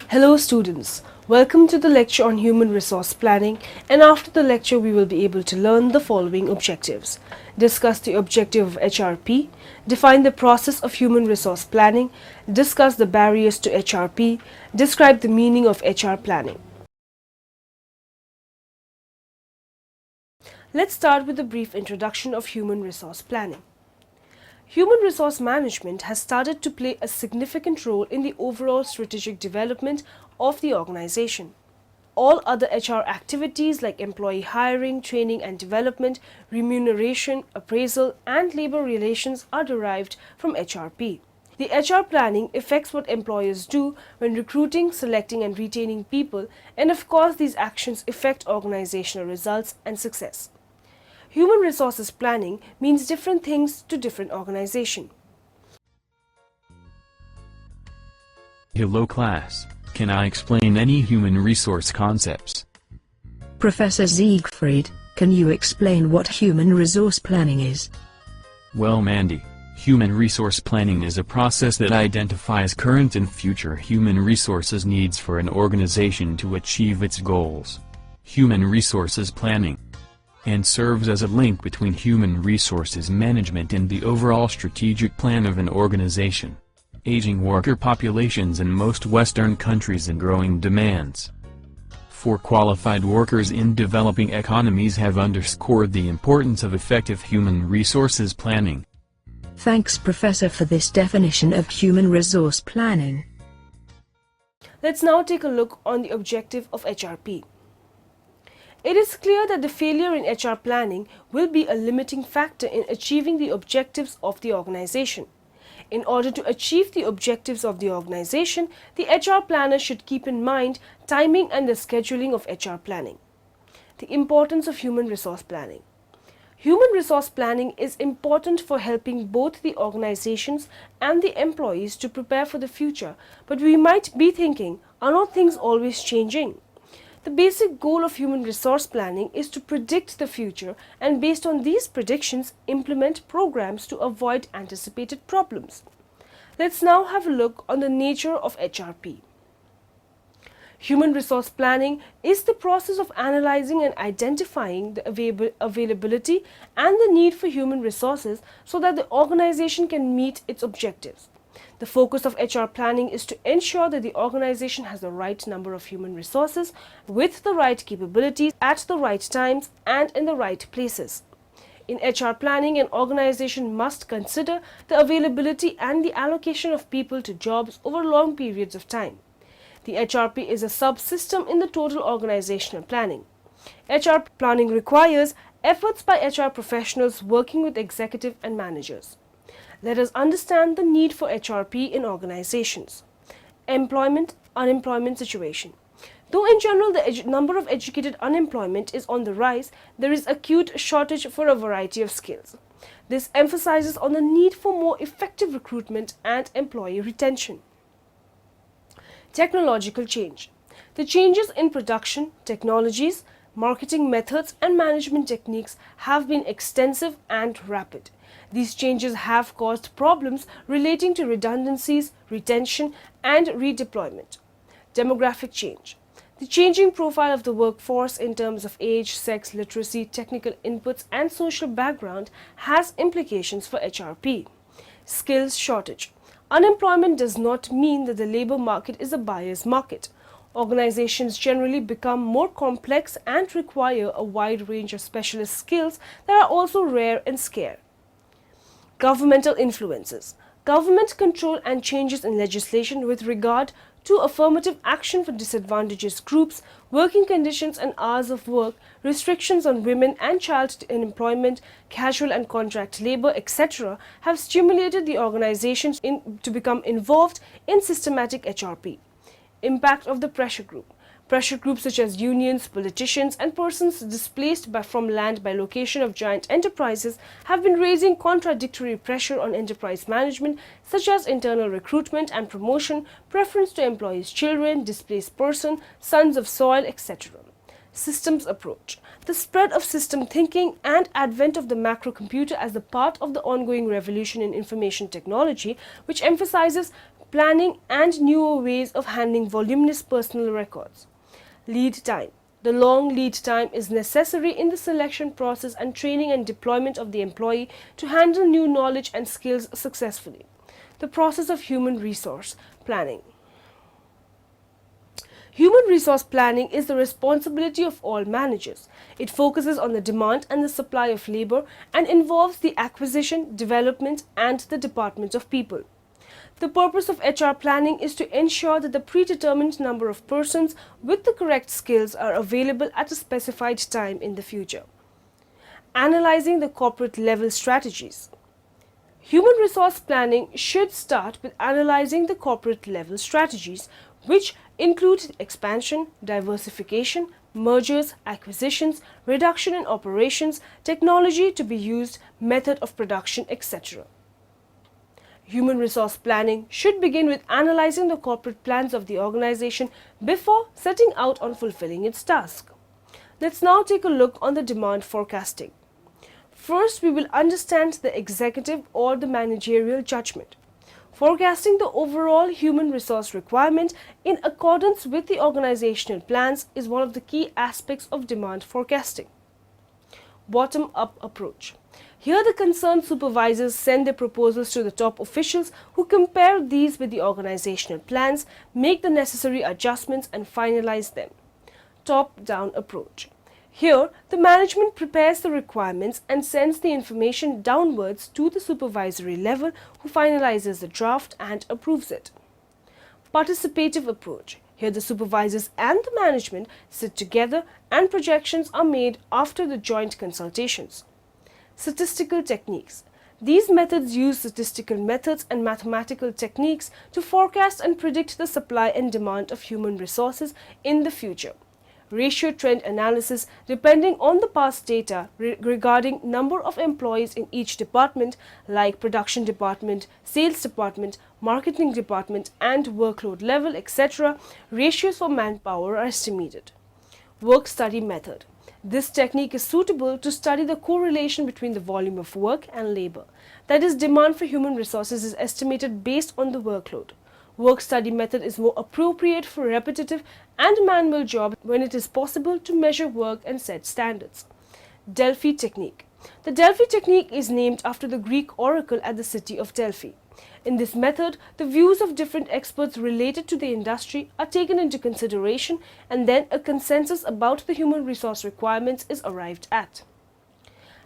Hello students, welcome to the lecture on human resource planning, and after the lecture we will be able to learn the following objectives. Discuss the objective of HRP, define the process of human resource planning, discuss the barriers to HRP, describe the meaning of HR planning. Let's start with a brief introduction of human resource planning. Human resource management has started to play a significant role in the overall strategic development of the organization. All other HR activities like employee hiring, training and development, remuneration, appraisal, and labor relations are derived from HRP. The HR planning affects what employers do when recruiting, selecting and retaining people, and of course these actions affect organizational results and success. Human resources planning means different things to different organizations. Hello class, can I explain any human resource concepts? Professor Siegfried, can you explain what human resource planning is? Well Mandy, human resource planning is a process that identifies current and future human resources needs for an organization to achieve its goals. Human resources planning and serves as a link between human resources management and the overall strategic plan of an organization. Aging worker populations in most Western countries and growing demands for qualified workers in developing economies have underscored the importance of effective human resources planning. Thanks Professor for this definition of human resource planning. Let's now take a look on the objective of HRP. It is clear that the failure in HR planning will be a limiting factor in achieving the objectives of the organization. In order to achieve the objectives of the organization, the HR planner should keep in mind timing and the scheduling of HR planning. The importance of human resource planning. Human resource planning is important for helping both the organizations and the employees to prepare for the future, but we might be thinking, are not things always changing? The basic goal of human resource planning is to predict the future and based on these predictions implement programs to avoid anticipated problems. Let's now have a look on the nature of HRP. Human resource planning is the process of analyzing and identifying the availability and the need for human resources so that the organization can meet its objectives. The focus of HR planning is to ensure that the organization has the right number of human resources with the right capabilities at the right times and in the right places. In HR planning, an organization must consider the availability and the allocation of people to jobs over long periods of time. The HRP is a subsystem in the total organizational planning. HR planning requires efforts by HR professionals working with executive and managers. Let us understand the need for HRP in organizations. Employment-unemployment situation. Though in general the number of educated unemployment is on the rise, there is acute shortage for a variety of skills. This emphasizes on the need for more effective recruitment and employee retention. Technological change. The changes in production, technologies, marketing methods and management techniques have been extensive and rapid. These changes have caused problems relating to redundancies, retention, and redeployment. Demographic change. The changing profile of the workforce in terms of age, sex, literacy, technical inputs, and social background has implications for HRP. Skills shortage. Unemployment does not mean that the labor market is a buyer's market. Organizations generally become more complex and require a wide range of specialist skills that are also rare and scarce. Governmental influences. Government control and changes in legislation with regard to affirmative action for disadvantaged groups, working conditions and hours of work, restrictions on women and child employment, casual and contract labor, etc. have stimulated the organizations to become involved in systematic HRP. Impact of the pressure group. Pressure groups such as unions, politicians, and persons displaced from land by location of giant enterprises have been raising contradictory pressure on enterprise management such as internal recruitment and promotion, preference to employees' children, displaced person, sons of soil, etc. Systems approach. The spread of system thinking and advent of the macro computer as the part of the ongoing revolution in information technology, which emphasizes planning and newer ways of handling voluminous personal records. Lead time. The long lead time is necessary in the selection process and training and deployment of the employee to handle new knowledge and skills successfully. The process of human resource planning. Human resource planning is the responsibility of all managers. It focuses on the demand and the supply of labor and involves the acquisition, development, and the department of people. The purpose of HR planning is to ensure that the predetermined number of persons with the correct skills are available at a specified time in the future. Analyzing the corporate level strategies. Human resource planning should start with analyzing the corporate level strategies, which include expansion, diversification, mergers, acquisitions, reduction in operations, technology to be used, method of production, etc. Human resource planning should begin with analyzing the corporate plans of the organization before setting out on fulfilling its task. Let's now take a look on the demand forecasting. First, we will understand the executive or the managerial judgment. Forecasting the overall human resource requirement in accordance with the organizational plans is one of the key aspects of demand forecasting. Bottom-up approach. Here the concerned supervisors send their proposals to the top officials who compare these with the organizational plans, make the necessary adjustments and finalize them. Top-down approach. Here, the management prepares the requirements and sends the information downwards to the supervisory level who finalizes the draft and approves it. Participative approach. Here the supervisors and the management sit together and projections are made after the joint consultations. Statistical techniques. These methods use statistical methods and mathematical techniques to forecast and predict the supply and demand of human resources in the future. Ratio trend analysis depending on the past data regarding number of employees in each department like production department, sales department, marketing department and workload level, etc. Ratios for manpower are estimated. Work study method. This technique is suitable to study the correlation between the volume of work and labor. That is, demand for human resources is estimated based on the workload. Work study method is more appropriate for repetitive and manual jobs when it is possible to measure work and set standards. Delphi technique. The Delphi technique is named after the Greek oracle at the city of Delphi. In this method, the views of different experts related to the industry are taken into consideration and then a consensus about the human resource requirements is arrived at.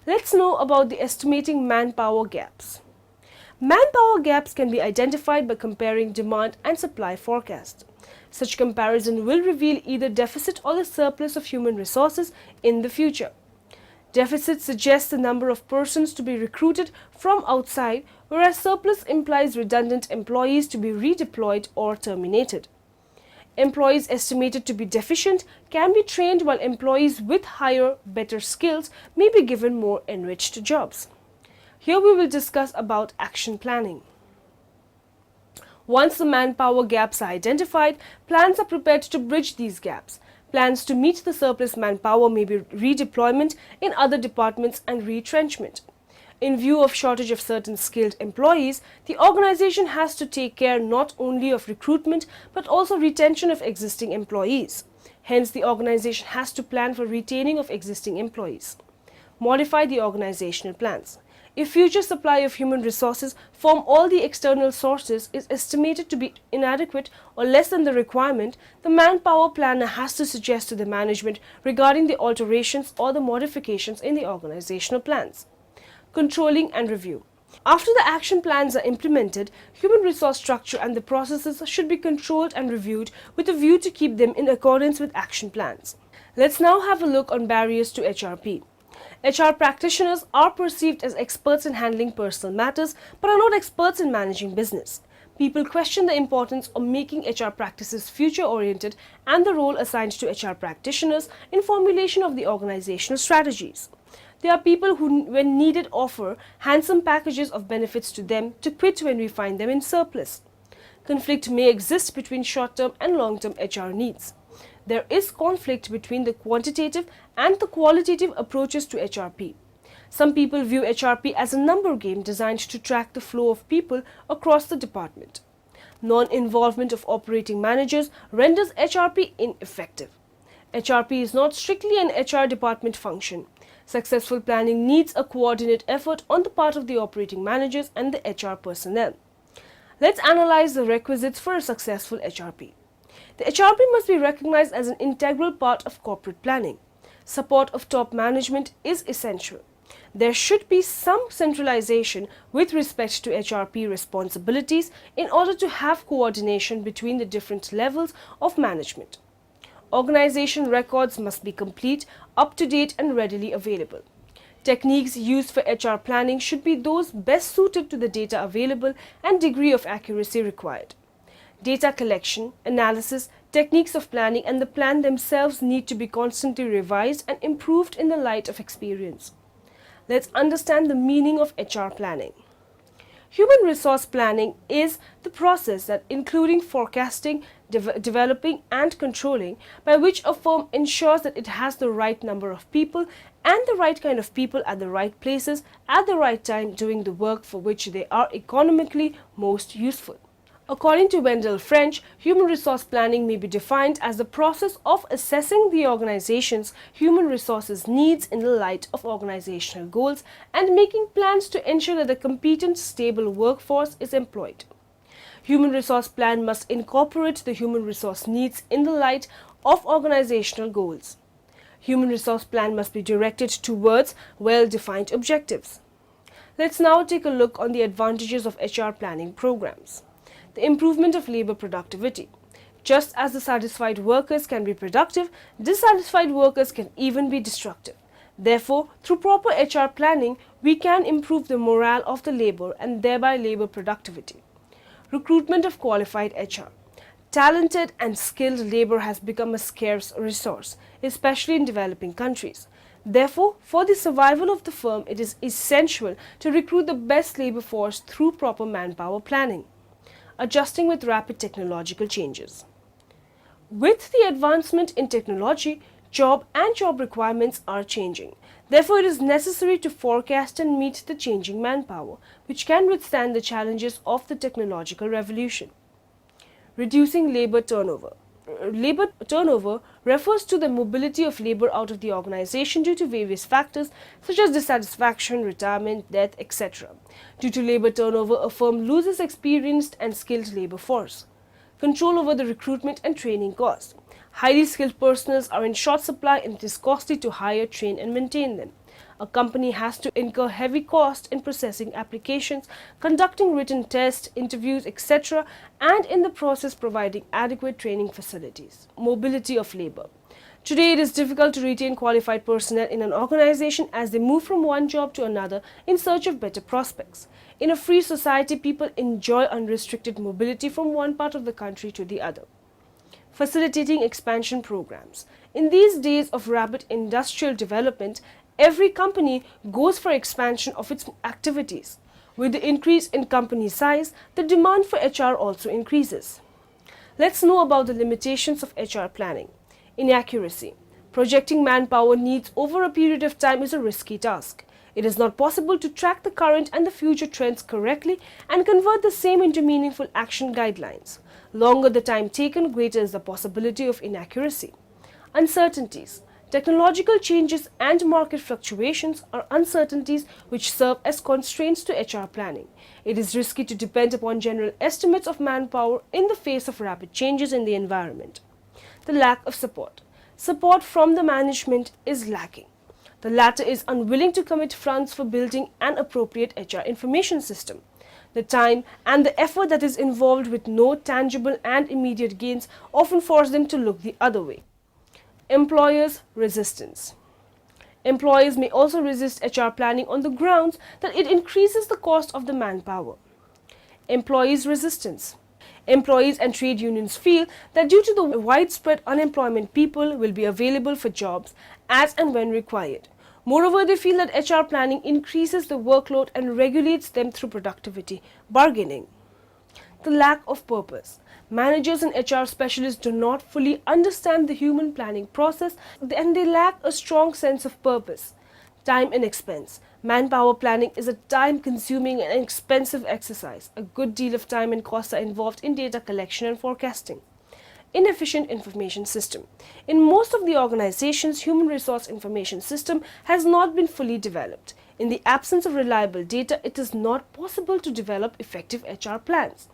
Let's know about the estimating manpower gaps. Manpower gaps can be identified by comparing demand and supply forecasts. Such comparison will reveal either deficit or the surplus of human resources in the future. Deficit suggests the number of persons to be recruited from outside, whereas surplus implies redundant employees to be redeployed or terminated. Employees estimated to be deficient can be trained, while employees with higher, better skills may be given more enriched jobs. Here we will discuss about action planning. Once the manpower gaps are identified, plans are prepared to bridge these gaps. Plans to meet the surplus manpower may be redeployment in other departments and retrenchment. In view of shortage of certain skilled employees, the organization has to take care not only of recruitment but also retention of existing employees. Hence, the organization has to plan for retaining of existing employees. Modify the organizational plans. If future supply of human resources from all the external sources is estimated to be inadequate or less than the requirement, the manpower planner has to suggest to the management regarding the alterations or the modifications in the organizational plans. Controlling and review. After the action plans are implemented, human resource structure and the processes should be controlled and reviewed with a view to keep them in accordance with action plans. Let's now have a look on barriers to HRP. HR practitioners are perceived as experts in handling personal matters but are not experts in managing business. People question the importance of making HR practices future-oriented and the role assigned to HR practitioners in formulation of the organizational strategies. There are people who, when needed, offer handsome packages of benefits to them to quit when we find them in surplus. Conflict may exist between short-term and long-term HR needs. There is conflict between the quantitative and the qualitative approaches to HRP. Some people view HRP as a number game designed to track the flow of people across the department. Non-involvement of operating managers renders HRP ineffective. HRP is not strictly an HR department function. Successful planning needs a coordinate effort on the part of the operating managers and the HR personnel. Let's analyze the requisites for a successful HRP. The HRP must be recognized as an integral part of corporate planning. Support of top management is essential. There should be some centralization with respect to HRP responsibilities in order to have coordination between the different levels of management. Organization records must be complete, up-to-date and readily available. Techniques used for HR planning should be those best suited to the data available and degree of accuracy required. Data collection, analysis, techniques of planning and the plan themselves need to be constantly revised and improved in the light of experience. Let's understand the meaning of HR planning. Human resource planning is the process that including forecasting, developing and controlling by which a firm ensures that it has the right number of people and the right kind of people at the right places at the right time doing the work for which they are economically most useful. According to Wendell French, human resource planning may be defined as the process of assessing the organization's human resources needs in the light of organizational goals and making plans to ensure that a competent, stable workforce is employed. Human resource plan must incorporate the human resource needs in the light of organizational goals. Human resource plan must be directed towards well-defined objectives. Let's now take a look on the advantages of HR planning programs. The improvement of labor productivity. Just as the satisfied workers can be productive, dissatisfied workers can even be destructive. Therefore, through proper HR planning, we can improve the morale of the labor and thereby labor productivity. Recruitment of qualified HR. Talented and skilled labor has become a scarce resource, especially in developing countries. Therefore, for the survival of the firm, it is essential to recruit the best labor force through proper manpower planning. Adjusting with rapid technological changes. With the advancement in technology, job requirements are changing. Therefore, it is necessary to forecast and meet the changing manpower, which can withstand the challenges of the technological revolution. Reducing labor turnover. Labor turnover refers to the mobility of labor out of the organization due to various factors such as dissatisfaction, retirement, death, etc. Due to labor turnover, a firm loses experienced and skilled labor force. Control over the recruitment and training costs. Highly skilled personnel are in short supply and it is costly to hire, train and maintain them. A company has to incur heavy costs in processing applications, conducting written tests, interviews, etc. and in the process providing adequate training facilities. Mobility of labor. Today it is difficult to retain qualified personnel in an organization as they move from one job to another in search of better prospects. In a free society, people enjoy unrestricted mobility from one part of the country to the other. Facilitating expansion programs. In these days of rapid industrial development, every company goes for expansion of its activities. With the increase in company size, the demand for HR also increases. Let's know about the limitations of HR planning. Inaccuracy. Projecting manpower needs over a period of time is a risky task. It is not possible to track the current and the future trends correctly and convert the same into meaningful action guidelines. Longer the time taken, greater is the possibility of inaccuracy. Uncertainties. Technological changes and market fluctuations are uncertainties which serve as constraints to HR planning. It is risky to depend upon general estimates of manpower in the face of rapid changes in the environment. The lack of support. Support from the management is lacking. The latter is unwilling to commit funds for building an appropriate HR information system. The time and the effort that is involved with no tangible and immediate gains often force them to look the other way. Employers' resistance. Employers may also resist HR planning on the grounds that it increases the cost of the manpower. Employees' resistance. Employees and trade unions feel that due to the widespread unemployment, people will be available for jobs as and when required. Moreover, they feel that HR planning increases the workload and regulates them through productivity bargaining. The lack of purpose. Managers and HR specialists do not fully understand the human planning process and they lack a strong sense of purpose. Time and expense. Manpower planning is a time-consuming and expensive exercise. A good deal of time and costs are involved in data collection and forecasting. Inefficient information system. In most of the organizations, human resource information system has not been fully developed. In the absence of reliable data, it is not possible to develop effective HR plans.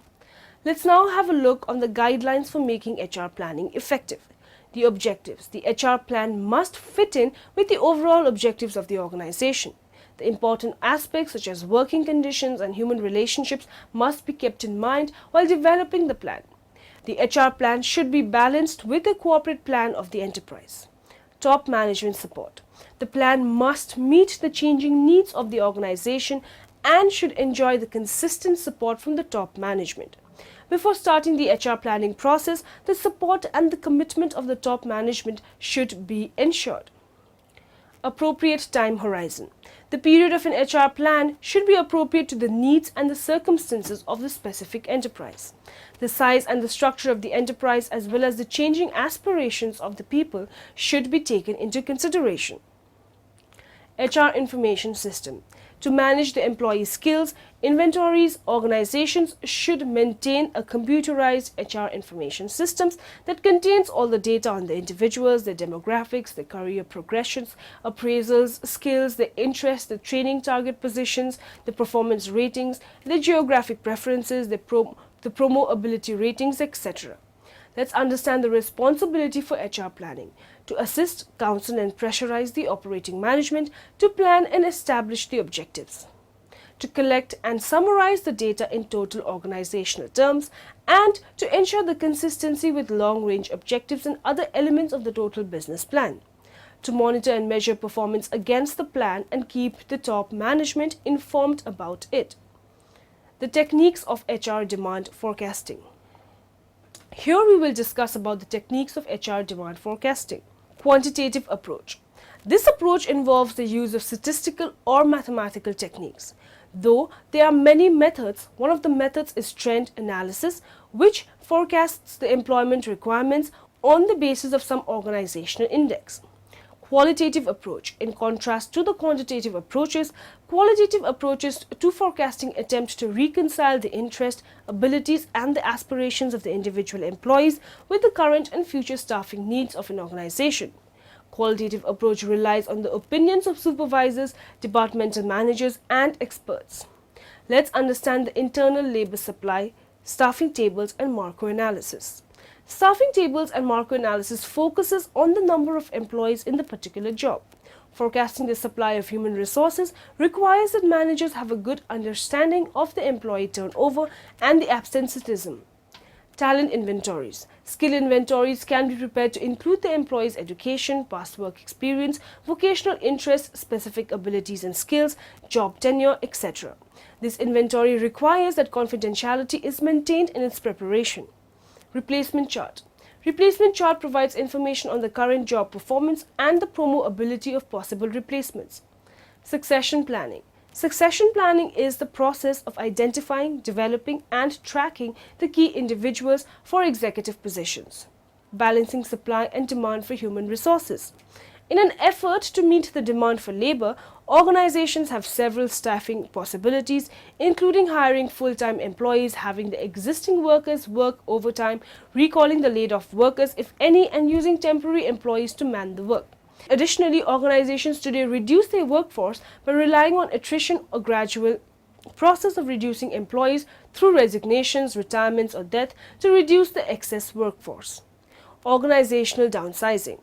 Let's now have a look on the guidelines for making HR planning effective. The objectives. The HR plan must fit in with the overall objectives of the organization. The important aspects such as working conditions and human relationships must be kept in mind while developing the plan. The HR plan should be balanced with the corporate plan of the enterprise. Top management support. The plan must meet the changing needs of the organization and should enjoy the consistent support from the top management. Before starting the HR planning process, the support and the commitment of the top management should be ensured. Appropriate time horizon. The period of an HR plan should be appropriate to the needs and the circumstances of the specific enterprise. The size and the structure of the enterprise as well as the changing aspirations of the people should be taken into consideration. HR information system. To manage the employee skills, inventories, organizations should maintain a computerized HR information systems that contains all the data on the individuals, their demographics, their career progressions, appraisals, skills, their interests, the training target positions, the performance ratings, the geographic preferences, the promoability ratings, etc. Let's understand the responsibility for HR planning. To assist, counsel and pressurize the operating management to plan and establish the objectives. To collect and summarize the data in total organizational terms and to ensure the consistency with long-range objectives and other elements of the total business plan. To monitor and measure performance against the plan and keep the top management informed about it. The techniques of HR demand forecasting. Here we will discuss about the techniques of HR demand forecasting. Quantitative approach. This approach involves the use of statistical or mathematical techniques. Though there are many methods, one of the methods is trend analysis, which forecasts the employment requirements on the basis of some organizational index. Qualitative approach. In contrast to the quantitative approaches, qualitative approaches to forecasting attempt to reconcile the interest, abilities and the aspirations of the individual employees with the current and future staffing needs of an organization. Qualitative approach relies on the opinions of supervisors, departmental managers and experts. Let's understand the internal labor supply, staffing tables and Markov analysis. Staffing tables and Markov analysis focuses on the number of employees in the particular job. Forecasting the supply of human resources requires that managers have a good understanding of the employee turnover and the absenteeism. Talent inventories. Skill inventories can be prepared to include the employee's education, past work experience, vocational interests, specific abilities and skills, job tenure, etc. This inventory requires that confidentiality is maintained in its preparation. Replacement chart. Replacement chart provides information on the current job performance and the promoability of possible replacements. Succession planning. Succession planning is the process of identifying, developing and tracking the key individuals for executive positions. Balancing supply and demand for human resources. In an effort to meet the demand for labor, organizations have several staffing possibilities, including hiring full-time employees, having the existing workers work overtime, recalling the laid-off workers if any, and using temporary employees to man the work. Additionally, organizations today reduce their workforce by relying on attrition or gradual process of reducing employees through resignations, retirements or death to reduce the excess workforce. Organizational downsizing.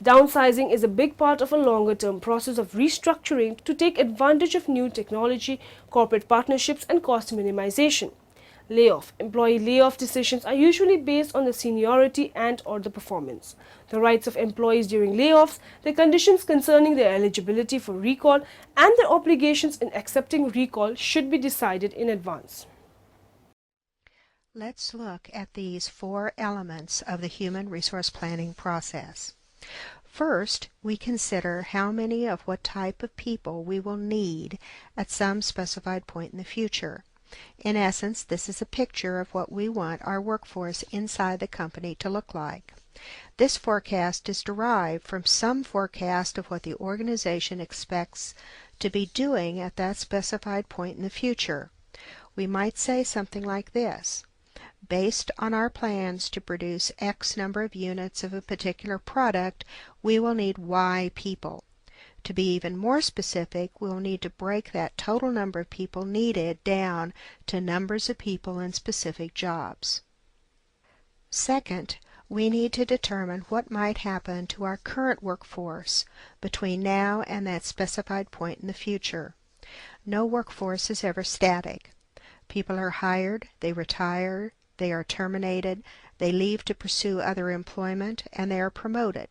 Downsizing is a big part of a longer-term process of restructuring to take advantage of new technology, corporate partnerships and cost minimization. Layoff. Employee layoff decisions are usually based on the seniority and or the performance. The rights of employees during layoffs, the conditions concerning their eligibility for recall and their obligations in accepting recall should be decided in advance. Let's look at these 4 elements of the human resource planning process. First, we consider how many of what type of people we will need at some specified point in the future. In essence, this is a picture of what we want our workforce inside the company to look like. This forecast is derived from some forecast of what the organization expects to be doing at that specified point in the future. We might say something like this. Based on our plans to produce X number of units of a particular product, we will need Y people. To be even more specific, we will need to break that total number of people needed down to numbers of people in specific jobs. Second, we need to determine what might happen to our current workforce between now and that specified point in the future. No workforce is ever static. People are hired, they retire, they are terminated, they leave to pursue other employment, and they are promoted.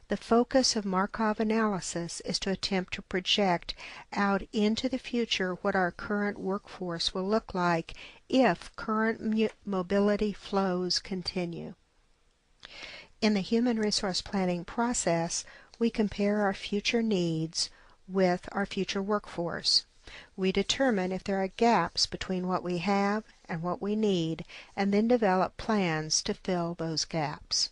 The focus of Markov analysis is to attempt to project out into the future what our current workforce will look like if current mobility flows continue. In the human resource planning process, we compare our future needs with our future workforce. We determine if there are gaps between what we have and what we need, and then develop plans to fill those gaps.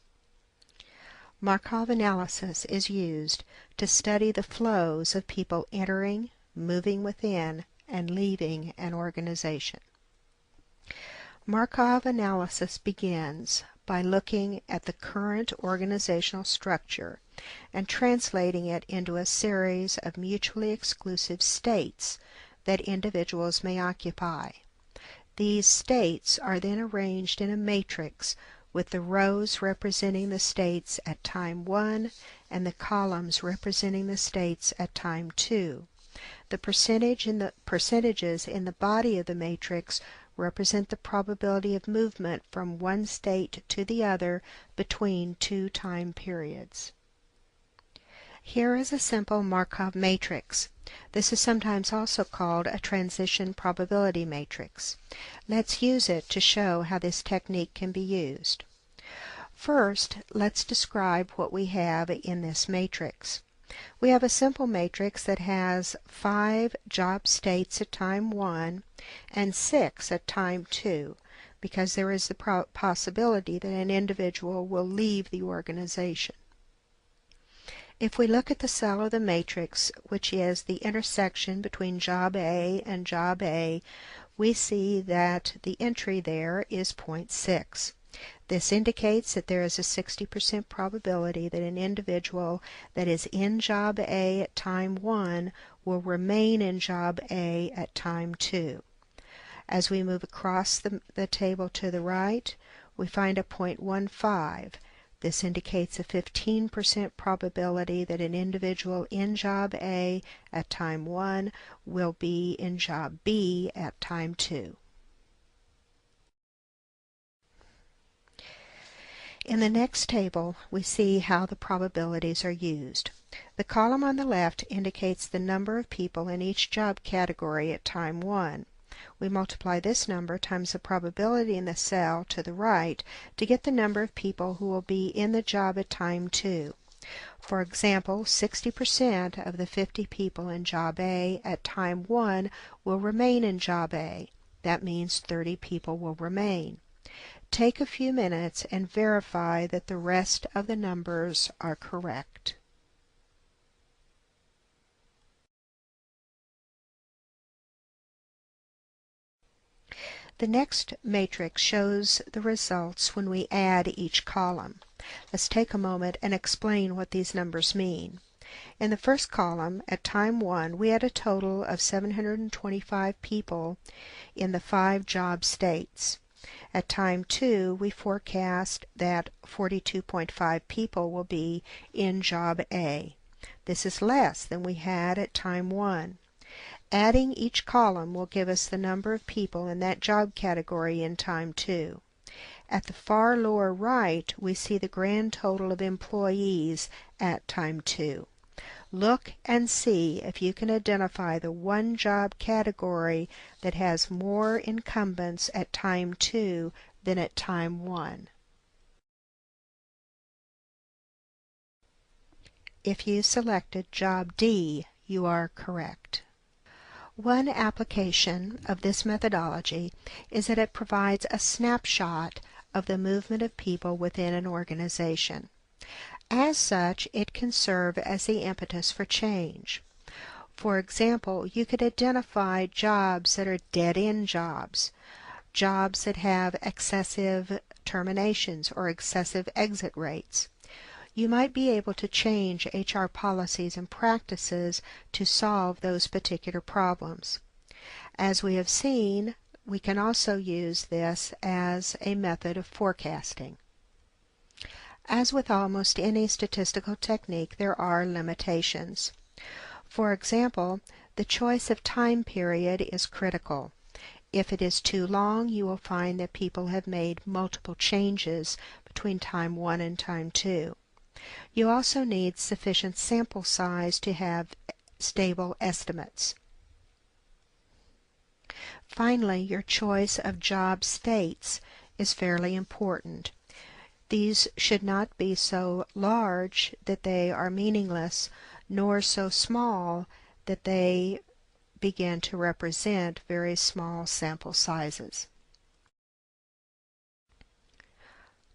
Markov analysis is used to study the flows of people entering, moving within, and leaving an organization. Markov analysis begins by looking at the current organizational structure and translating it into a series of mutually exclusive states that individuals may occupy. These states are then arranged in a matrix with the rows representing the states at time 1 and the columns representing the states at time 2. The percentages in the body of the matrix represent the probability of movement from one state to the other between two time periods. Here is a simple Markov matrix. This is sometimes also called a transition probability matrix. Let's use it to show how this technique can be used. First, let's describe what we have in this matrix. We have a simple matrix that has 5 job states at time 1 and 6 at time 2, because there is the possibility that an individual will leave the organization. If we look at the cell of the matrix, which is the intersection between job A and job A, we see that the entry there is 0.6. This indicates that there is a 60% probability that an individual that is in job A at time 1 will remain in job A at time 2. As we move across the table to the right, we find a 0.15. This indicates a 15% probability that an individual in job A at time 1 will be in job B at time 2. In the next table, we see how the probabilities are used. The column on the left indicates the number of people in each job category at time 1. We multiply this number times the probability in the cell to the right to get the number of people who will be in the job at time 2. For example, 60% of the 50 people in job A at time 1 will remain in job A. That means 30 people will remain. Take a few minutes and verify that the rest of the numbers are correct. The next matrix shows the results when we add each column. Let's take a moment and explain what these numbers mean. In the first column, at time 1, we had a total of 725 people in the 5 job states. At time 2, we forecast that 42.5 people will be in job A. This is less than we had at time 1. Adding each column will give us the number of people in that job category in time 2. At the far lower right, we see the grand total of employees at time 2. Look and see if you can identify the one job category that has more incumbents at time 2 than at time 1. If you selected job D, you are correct. One application of this methodology is that it provides a snapshot of the movement of people within an organization. As such, it can serve as the impetus for change. For example, you could identify jobs that are dead-end jobs, jobs that have excessive terminations or excessive exit rates. You might be able to change HR policies and practices to solve those particular problems. As we have seen, we can also use this as a method of forecasting. As with almost any statistical technique, there are limitations. For example, the choice of time period is critical. If it is too long, you will find that people have made multiple changes between time 1 and time 2. You also need sufficient sample size to have stable estimates. Finally, your choice of job states is fairly important. These should not be so large that they are meaningless, nor so small that they begin to represent very small sample sizes.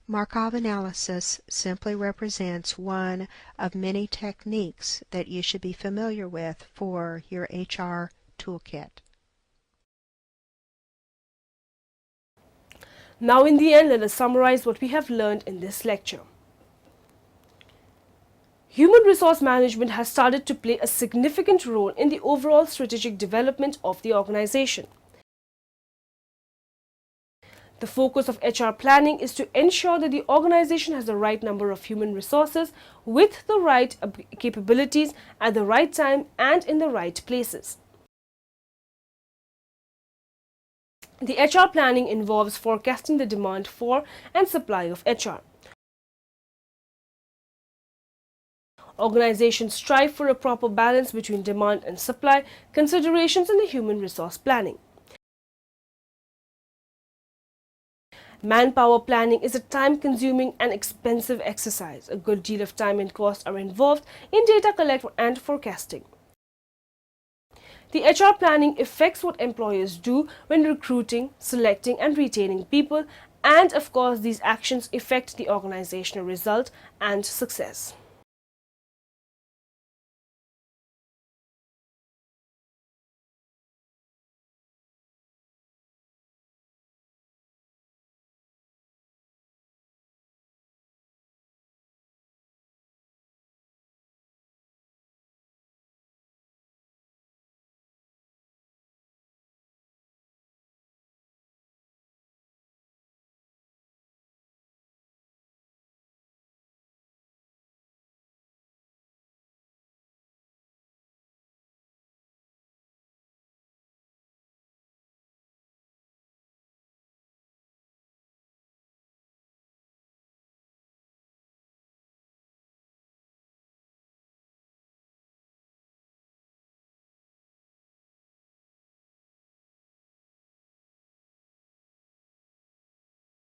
Markov analysis simply represents one of many techniques that you should be familiar with for your HR toolkit. Now in the end, let us summarize what we have learned in this lecture. Human resource management has started to play a significant role in the overall strategic development of the organization. The focus of HR planning is to ensure that the organization has the right number of human resources with the right capabilities at the right time and in the right places. The HR planning involves forecasting the demand for and supply of HR. Organizations strive for a proper balance between demand and supply considerations in the human resource planning. Manpower planning is a time-consuming and expensive exercise. A good deal of time and cost are involved in data collection and forecasting. The HR planning affects what employers do when recruiting, selecting and retaining people, and of course these actions affect the organizational result and success.